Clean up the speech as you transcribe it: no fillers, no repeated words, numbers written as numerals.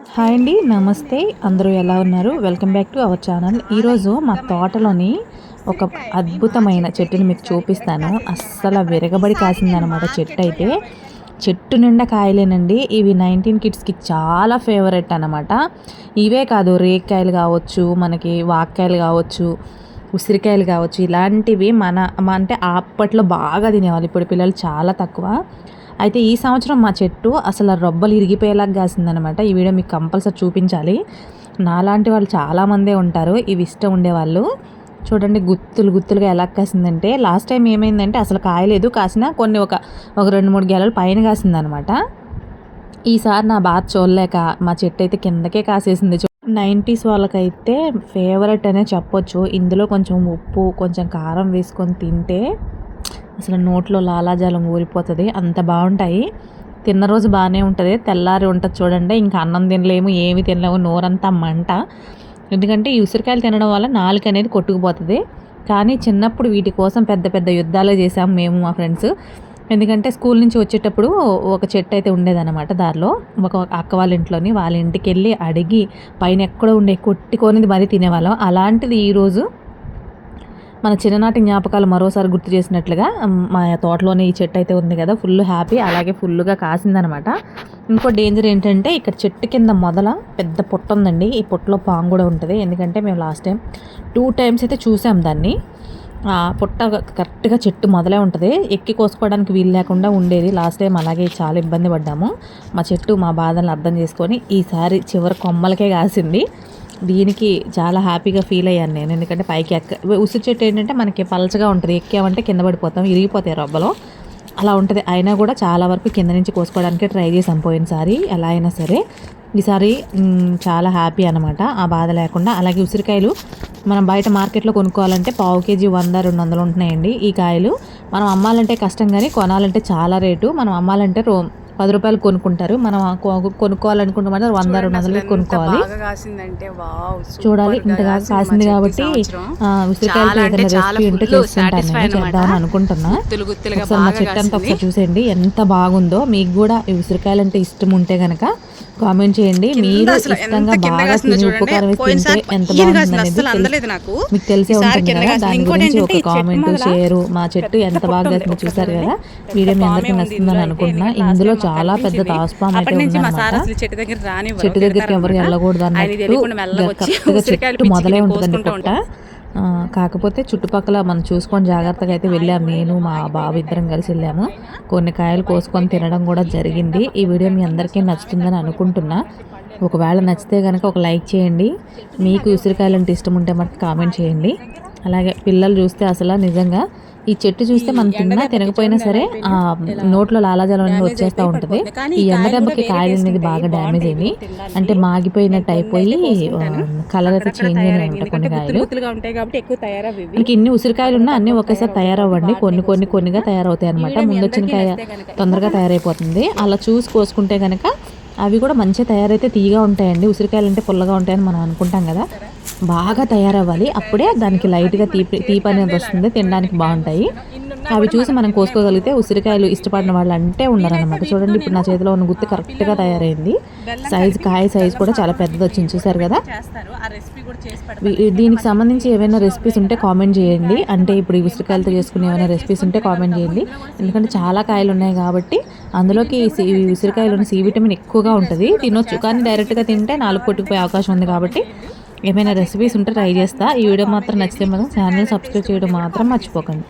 Hi అండి, నమస్తే. అందరూ ఎలా ఉన్నారు? Welcome back to our channel. ఈరోజు మా తోటలోని ఒక అద్భుతమైన చెట్టుని మీకు చూపిస్తాను. అస్సలు విరగబడి కాసిందనమాట చెట్టు అయితే. చెట్టు నిండా కాయలేనండి. ఇవి 19 కిడ్స్కి చాలా ఫేవరెట్ అనమాట. ఇవే కాదు, రేక్కాయలు కావచ్చు, మనకి వాక్కాయలు కావచ్చు, ఉసిరికాయలు కావచ్చు, ఇలాంటివి అంటే అప్పట్లో బాగా తినేవాళ్ళు. ఇప్పుడు పిల్లలు చాలా తక్కువ. అయితే ఈ సంవత్సరం మా చెట్టు అసలు రొబ్బలు ఇరిగిపోయేలాగా కాసిందనమాట. ఈ వీడియో మీకు కంపల్సరీ చూపించాలి. నాలాంటి వాళ్ళు చాలామందే ఉంటారు ఇవి ఇష్టం ఉండేవాళ్ళు. చూడండి గుత్తులుగా ఎలా కాసిందంటే, లాస్ట్ టైం ఏమైందంటే అసలు కాయలేదు, కాసిన కొన్ని ఒక 2-3 గెలలు పైన కాసిందనమాట. ఈసారి నా బాధ చూడలేక మా చెట్టు అయితే కిందకే కాసేసింది. 90s వాళ్ళకైతే ఫేవరెట్ అనే చెప్పొచ్చు. ఇందులో కొంచెం ఉప్పు, కొంచెం కారం వేసుకొని తింటే అసలు నోట్లో లాలాజలం ఊరిపోతుంది, అంత బాగుంటాయి. తిన్న రోజు బాగానే ఉంటుంది, తెల్లారి ఉంటుంది చూడండి, ఇంకా అన్నం తినలేము, ఏమి తినలేము, నోరంతా మంట. ఎందుకంటే ఈ ఉసిరికాయలు తినడం వల్ల నాలుక అనేది కొట్టుకుపోతుంది. కానీ చిన్నప్పుడు వీటి కోసం పెద్ద పెద్ద యుద్ధాలే చేసాము మేము, మా ఫ్రెండ్స్. ఎందుకంటే స్కూల్ నుంచి వచ్చేటప్పుడు ఒక చెట్టు అయితే ఉండేదన్నమాట దారిలో, ఒక అక్క వాళ్ళ ఇంట్లోని. వాళ్ళ ఇంటికి వెళ్ళి అడిగి పైన ఎక్కడో ఉండే కొట్టుకొనిది మరీ తినేవాళ్ళం. అలాంటిది ఈరోజు మన చిన్ననాటి జ్ఞాపకాలు మరోసారి గుర్తు చేసినట్లుగా మా తోటలోనే ఈ చెట్టు అయితే ఉంది కదా, ఫుల్ హ్యాపీ. అలాగే ఫుల్గా కాసిందనమాట. ఇంకో డేంజర్ ఏంటంటే, ఇక్కడ చెట్టు కింద పెద్ద పొట్ట ఉందండి. ఈ పొట్టలో పాము కూడా ఉంటుంది. ఎందుకంటే మేము లాస్ట్ టైం 2 times అయితే చూసాం దాన్ని. పొట్ట కరెక్ట్గా చెట్టు మొదలే ఉంటుంది, ఎక్కి కోసుకోవడానికి వీలు లేకుండా ఉండేది. లాస్ట్ టైం అలాగే చాలా ఇబ్బంది పడ్డాము. మా చెట్టు మా బాధలను అర్థం చేసుకొని ఈసారి చివరి కొమ్మలకే కాసింది. దీనికి చాలా హ్యాపీగా ఫీల్ అయ్యాను నేను. ఎందుకంటే పైకి ఉసిరి చెట్టు ఏంటంటే మనకి పలచగా ఉంటుంది, ఎక్కామంటే కింద పడిపోతాం, ఇరిగిపోతాయి రొబ్బలో, అలా ఉంటుంది. అయినా కూడా చాలా వరకు కింద నుంచి కోసుకోవడానికి ట్రై చేసాం పోయినసారి. ఎలా అయినా సరే ఈసారి చాలా హ్యాపీ అనమాట, ఆ బాధ లేకుండా. అలాగే ఉసిరికాయలు మనం బయట మార్కెట్లో కొనుక్కోవాలంటే పావు కేజీ 100-200 ఉంటున్నాయండి. ఈ కాయలు మనం అమ్మాలంటే కష్టం, కానీ కొనాలంటే చాలా రేటు. మనం అమ్మాలంటే 10 రూపాయలు కొనుక్కుంటారు, మనం కొనుక్కోవాలనుకుంటే 100-200 కొనుక్కోవాలి. చూడాలి, ఇంతగా కాసింది కాబట్టి ఉసిరికాయలతో ఏదైనా రెసిపీ ఉంటే చేద్దామని అనుకుంటున్నా. ఒకసారి మా చెట్టు అంతా ఒకసారి చూసేయండి ఎంత బాగుందో. మీకు కూడా ఈ ఉసిరికాయలు అంటే ఇష్టం ఉంటే కనుక కామెంట్ చేయండి. మీరు ఇష్టంగా బాగా తిని ఉప్పు కారం వేసి తింటే ఎంత బాగుంటుంది మీకు తెలిసే ఉంటుంది కదా. దాని గురించి ఒక కామెంట్, షేర్. మా చెట్టు ఎంత బాగా కాసిందో చూసారు కదా. వీడియో మీ అందరికీ నచ్చుతుందని అనుకుంటున్నా. ఇందులో చాలా పెద్ద తాస్పాం అయితే ఉందన్నమాట. చెట్టు దగ్గరికి ఎవరు వెళ్ళకూడదు అన్నట్టు కరెక్ట్గా చెట్టు మొదలే ఉంటుందండి పొట్ట. కాకపోతే చుట్టుపక్కల మనం చూసుకొని జాగ్రత్తగా అయితే వెళ్ళాము. నేను మా బాబు ఇద్దరం కలిసి వెళ్ళాము. కొన్ని కాయలు కోసుకొని తినడం కూడా జరిగింది. ఈ వీడియో మీ అందరికీ నచ్చుతుందని అనుకుంటున్నా. ఒకవేళ నచ్చితే కనుక ఒక లైక్ చేయండి. మీకు ఉసిరికాయలు అంటే ఇష్టం ఉంటే మనకి కామెంట్ చేయండి. అలాగే పిల్లలు చూస్తే అసలు నిజంగా ఈ చెట్టు చూస్తే మనం తిన్నా తినకపోయినా సరే నోట్లో లాలాజలం అనేది వచ్చేస్తూ ఉంటుంది. ఈ ఎండదెబ్బకి కాయలు అనేది బాగా డ్యామేజ్ అయ్యి, అంటే మాగిపోయినట్టు అయిపోయి కలర్ అయితే చేంజ్ అయినాయి ఉంటాయి కొన్ని కాయలు. మనకి ఇన్ని ఉసిరికాయలు ఉన్నా అన్నీ ఒకేసారి తయారవ్వండి, కొన్నిగా తయారవుతాయి అనమాట. ముందు వచ్చిన కాయ తొందరగా తయారైపోతుంది. అలా చూసి కోసుకుంటే కనుక అవి కూడా మంచిగా తయారైతే తీయగా ఉంటాయండి. ఉసిరికాయలు అంటే పుల్లగా ఉంటాయని మనం అనుకుంటాం కదా, బాగా తయారవ్వాలి. అప్పుడే దానికి లైట్గా తీపి అనేది వస్తుంది, తినడానికి బాగుంటాయి. అవి చూసి మనం కోసుకోగలిగితే ఉసిరికాయలు ఇష్టపడిన వాళ్ళు అంటే ఉన్నారనమాట. చూడండి, ఇప్పుడు నా చేతిలో ఉన్న గుత్తి కరెక్ట్గా తయారైంది. కాయ సైజ్ కూడా చాలా పెద్దది వచ్చింది, చూసారు కదా. దీనికి సంబంధించి ఏమైనా రెసిపీస్ ఉంటే కామెంట్ చేయండి. అంటే ఇప్పుడు ఈ ఉసిరికాయలతో చేసుకునే ఏమైనా రెసిపీస్ ఉంటే కామెంట్ చేయండి. ఎందుకంటే చాలా కాయలు ఉన్నాయి కాబట్టి అందులోకి ఉసిరికాయలోని సి విటమిన్ ఎక్కువగా ఉంటుంది, తినొచ్చు. కానీ డైరెక్ట్గా తింటే నాలుగు కొట్టుకుపోయే అవకాశం ఉంది కాబట్టి ఏమైనా రెసిపీస్ ఉంటే ట్రై చేస్తా. ఈ వీడియో మాత్రం నచ్చితే మాత్రం ఛానల్ సబ్స్క్రైబ్ చేయడం మాత్రం మర్చిపోకండి.